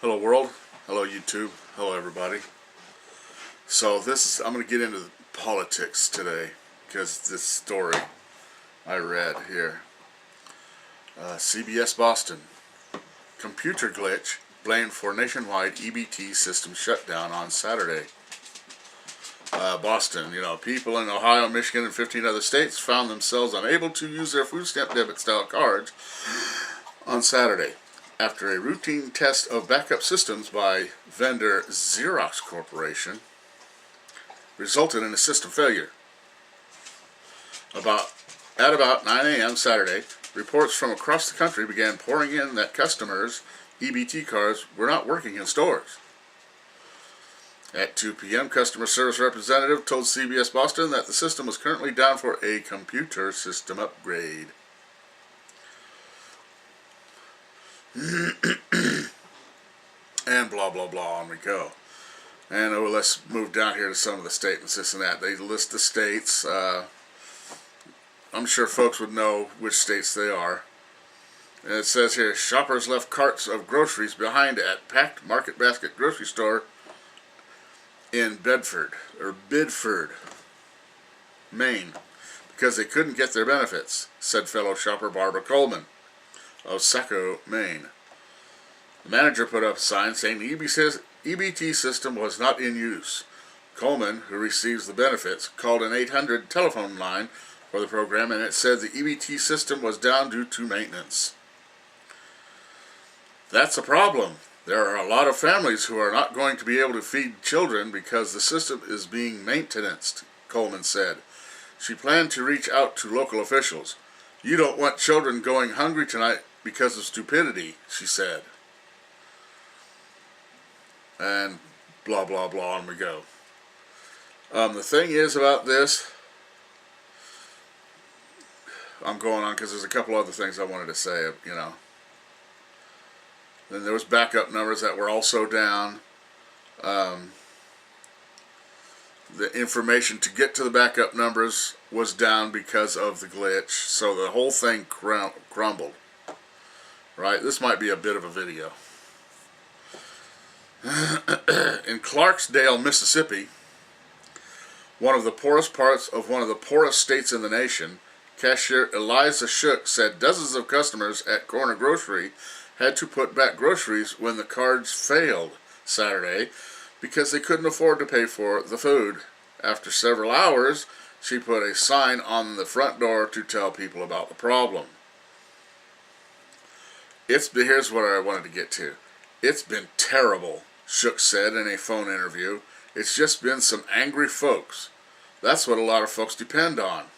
Hello world, hello YouTube, hello everybody. So I'm going to get into politics today because this story I read here. CBS Boston, computer glitch blamed for nationwide EBT system shutdown on Saturday. Boston, people in Ohio, Michigan, and 15 other states found themselves unable to use their food stamp debit style cards on Saturday, after a routine test of backup systems by vendor Xerox Corporation resulted in a system failure. At about 9 a.m. Saturday, reports from across the country began pouring in that customers' EBT cards were not working in stores. At 2 p.m., customer service representative told CBS Boston that the system was currently down for a computer system upgrade. And blah blah blah, on we go. And let's move down here to some of the statements, this and that. They list the states. I'm sure folks would know which states they are. And it says here, shoppers left carts of groceries behind at packed Market Basket grocery store in Bidford, Maine, because they couldn't get their benefits, said fellow shopper Barbara Coleman of Saco, Maine. The manager put up a sign saying the EBT system was not in use. Coleman, who receives the benefits, called an 800 telephone line for the program, and it said the EBT system was down due to maintenance. That's a problem. There are a lot of families who are not going to be able to feed children because the system is being maintained, Coleman said. She planned to reach out to local officials. You don't want children going hungry tonight because of stupidity, she said. And blah blah blah, on we go. The thing is about this, I'm going on because there's a couple other things I wanted to say, Then there was backup numbers that were also down. The information to get to the backup numbers was down because of the glitch, so the whole thing crumbled. Right? This might be a bit of a video. In Clarksdale, Mississippi, one of the poorest parts of one of the poorest states in the nation, cashier Eliza Shook said dozens of customers at Corner Grocery had to put back groceries when the cards failed Saturday because they couldn't afford to pay for the food. After several hours, she put a sign on the front door to tell people about the problem. Here's what I wanted to get to. It's been terrible, Shook said in a phone interview. It's just been some angry folks. That's what a lot of folks depend on.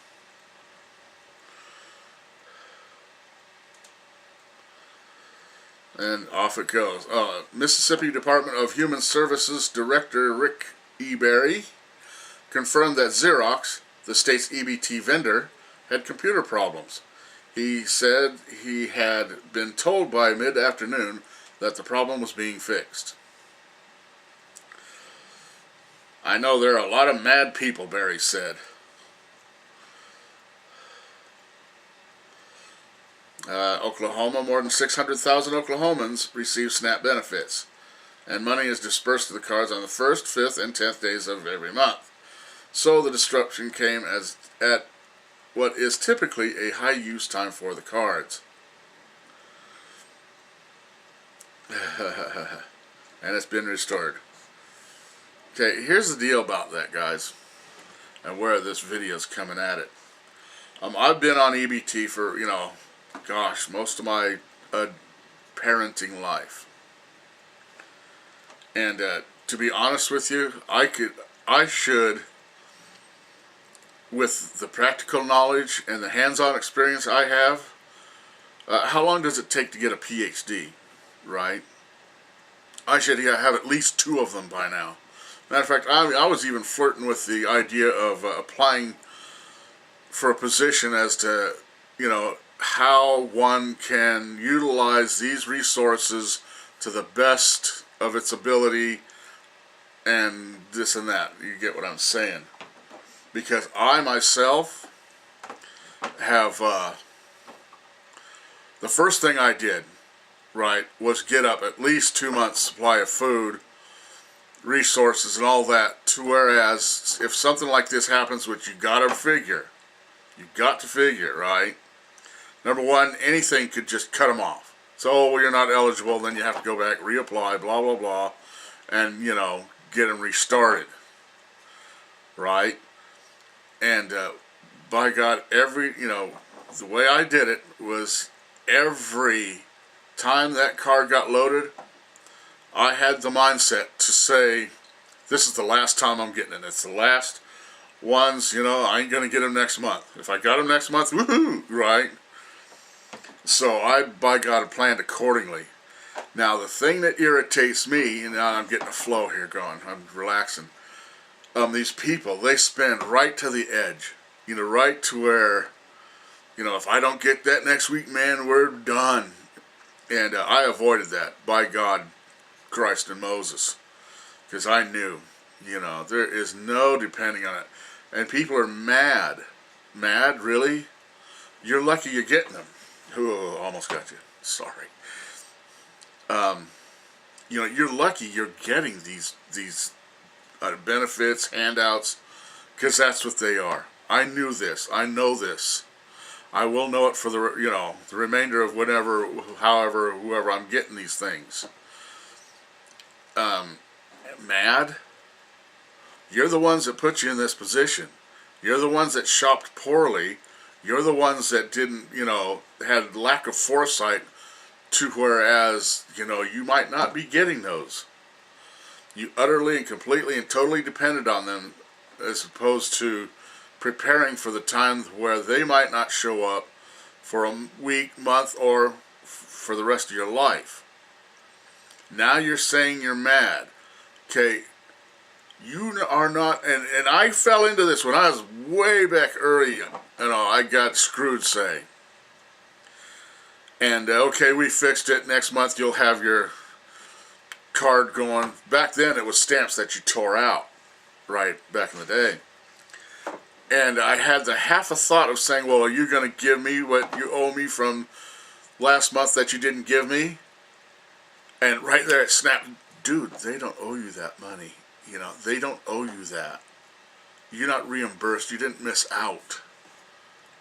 And off it goes. Mississippi Department of Human Services Director Rick E. Berry confirmed that Xerox, the state's EBT vendor, had computer problems. He said he had been told by mid-afternoon that the problem was being fixed. I know there are a lot of mad people, Berry said. Oklahoma, more than 600,000 Oklahomans receive SNAP benefits, and money is dispersed to the cards on the 1st, 5th, and 10th days of every month. So the disruption came at what is typically a high use time for the cards. And it's been restored. Okay, here's the deal about that, guys, and where this video is coming at it. I've been on EBT for, most of my parenting life. And to be honest with you, I should, with the practical knowledge and the hands-on experience I have, how long does it take to get a PhD, right? I should have at least 2 of them by now. Matter of fact, I was even flirting with the idea of applying for a position as to, how one can utilize these resources to the best of its ability and this and that. You get what I'm saying? Because I myself have, the first thing I did right, was get up at least 2 months supply of food, resources, and all that. To whereas if something like this happens, which you got to figure, right? Number one, anything could just cut them off. So, oh, well, you're not eligible, then you have to go back, reapply, blah, blah, blah, and, get them restarted, right? And by God, the way I did it was every time that card got loaded, I had the mindset to say, this is the last time I'm getting it. It's the last ones, I ain't going to get them next month. If I got them next month, woohoo, right? So I, by God, planned accordingly. Now, the thing that irritates me, and now I'm getting a flow here going, I'm relaxing, these people, they spin right to the edge, right to where, if I don't get that next week, man, we're done. And I avoided that, by God, Christ and Moses, because I knew, there is no depending on it. And people are mad. Mad, really? You're lucky you're getting them. Oh, almost got you. Sorry. You're lucky you're getting these benefits, handouts, because that's what they are. I knew this. I know this. I will know it for the remainder of whatever, however, whoever I'm getting these things. Mad? You're the ones that put you in this position. You're the ones that shopped poorly. You're the ones that didn't, had lack of foresight to whereas, you might not be getting those. You utterly and completely and totally depended on them as opposed to preparing for the time where they might not show up for a week, month, or for the rest of your life. Now you're saying you're mad. Okay, you are not, and I fell into this when I was way back early, I got screwed, say. And, okay, we fixed it, next month you'll have your card going. Back then it was stamps that you tore out, right, back in the day. And I had the half a thought of saying, well, are you going to give me what you owe me from last month that you didn't give me? And right there it snapped, dude, they don't owe you that money. They don't owe you that. You're not reimbursed. You didn't miss out.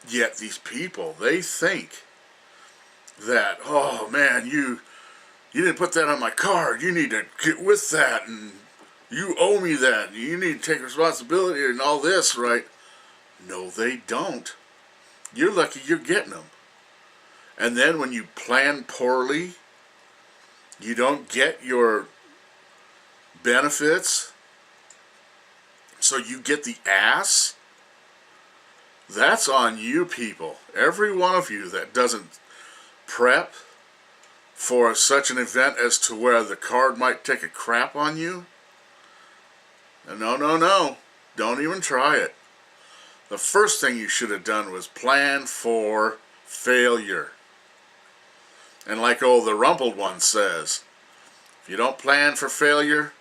Yet these people, they think that, oh man, you didn't put that on my card. You need to get with that, and you owe me that. And you need to take responsibility and all this, right? No, they don't. You're lucky you're getting them. And then when you plan poorly, you don't get your benefits, so you get the ass. That's on you people. Every one of you that doesn't prep for such an event as to where the card might take a crap on you. No. Don't even try it. The first thing you should have done was plan for failure. And like the rumpled one says, if you don't plan for failure,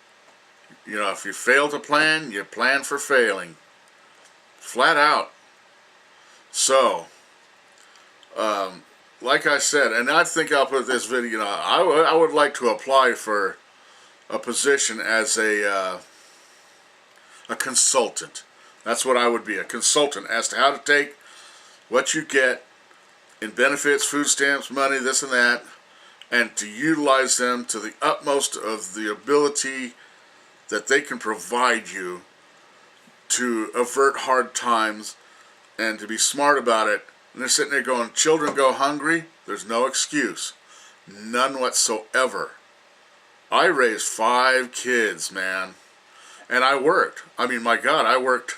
if you fail to plan, you plan for failing. Flat out. So, like I said, and I think I'll put this video, I would like to apply for a position as a consultant. That's what I would be, a consultant as to how to take what you get in benefits, food stamps, money, this and that, and to utilize them to the utmost of the ability that they can provide you to avert hard times and to be smart about it. And they're sitting there going, children go hungry? There's no excuse. None whatsoever. I raised 5 kids, man. And I worked. I mean, my God, I worked,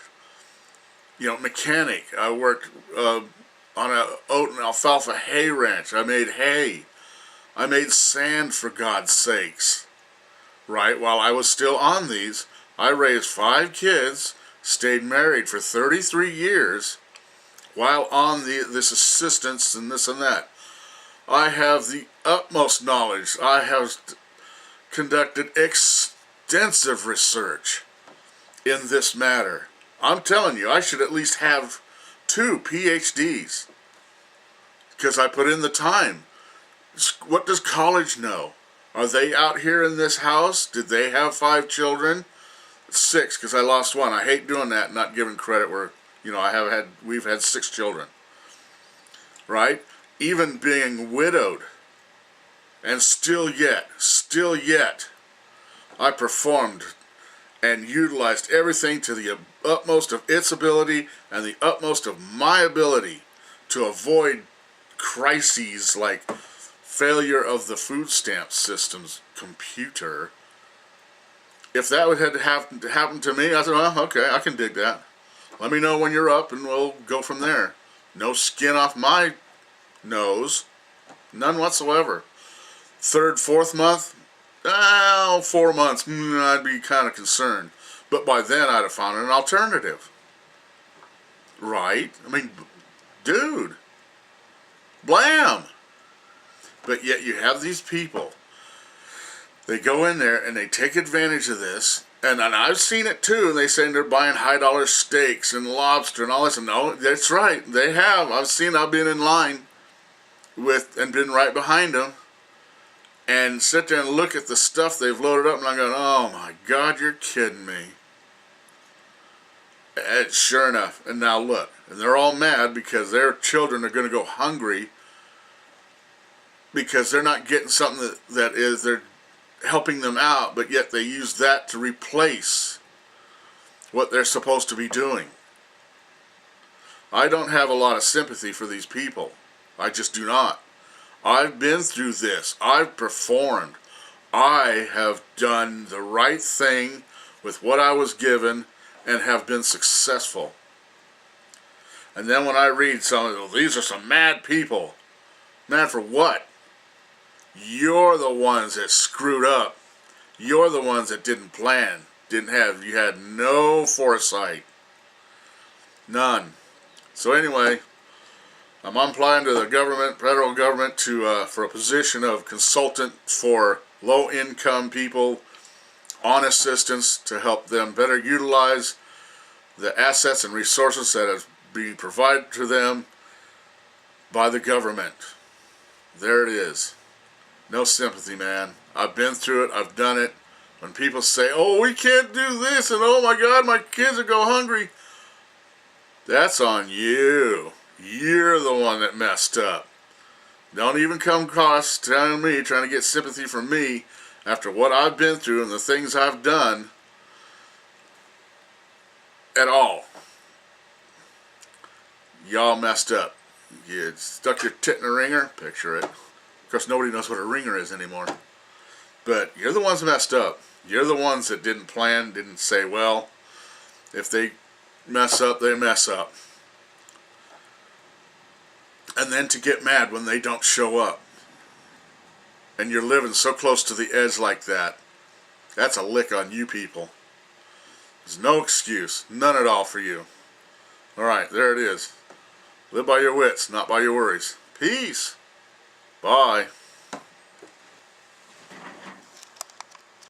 mechanic. I worked on a oat and alfalfa hay ranch. I made hay. I made sand, for God's sakes. Right? While I was still on these, I raised 5 kids, stayed married for 33 years, while on this assistance and this and that. I have the utmost knowledge. I have conducted extensive research in this matter. I'm telling you, I should at least have 2 PhDs, because I put in the time. What does college know? Are they out here in this house? Did they have 5 children? 6, because I lost one. I hate doing that, not giving credit where, we've had 6 children. Right? Even being widowed. And still yet, I performed and utilized everything to the utmost of its ability and the utmost of my ability to avoid crises like failure of the food stamp system's computer. If that would have happened to me, I said, well, okay, I can dig that. Let me know when you're up and we'll go from there. No skin off my nose. None whatsoever. 3rd, 4th month, 4 months, I'd be kind of concerned. But by then I'd have found an alternative. Right? I mean, dude. Blam! But yet you have these people. They go in there and they take advantage of this. And I've seen it too. And they say they're buying high-dollar steaks and lobster and all this. And no, that's right. They have. I've been in line with and been right behind them. And sit there and look at the stuff they've loaded up, and I'm going, oh my God, you're kidding me. And sure enough, and now look, and they're all mad because their children are going to go hungry because they're not getting something they're helping them out, but yet they use that to replace what they're supposed to be doing. I don't have a lot of sympathy for these people. I just do not. I've been through this. I've performed. I have done the right thing with what I was given and have been successful. And then when I read these are some mad people. Mad for what? You're the ones that screwed up. You're the ones that didn't plan. You had no foresight. None. So anyway, I'm applying to the government, federal government, for a position of consultant for low-income people on assistance to help them better utilize the assets and resources that have been provided to them by the government. There it is. No sympathy, man. I've been through it. I've done it. When people say, oh, we can't do this, and oh my God, my kids will go hungry. That's on you. You're the one that messed up. Don't even come across telling me, trying to get sympathy from me after what I've been through and the things I've done at all. Y'all messed up. You stuck your tit in a ringer. Picture it. Of course, nobody knows what a ringer is anymore. But you're the ones messed up. You're the ones that didn't plan, didn't say, well, if they mess up, they mess up. And then to get mad when they don't show up. And you're living so close to the edge like that. That's a lick on you people. There's no excuse. None at all for you. Alright, there it is. Live by your wits, not by your worries. Peace. Bye.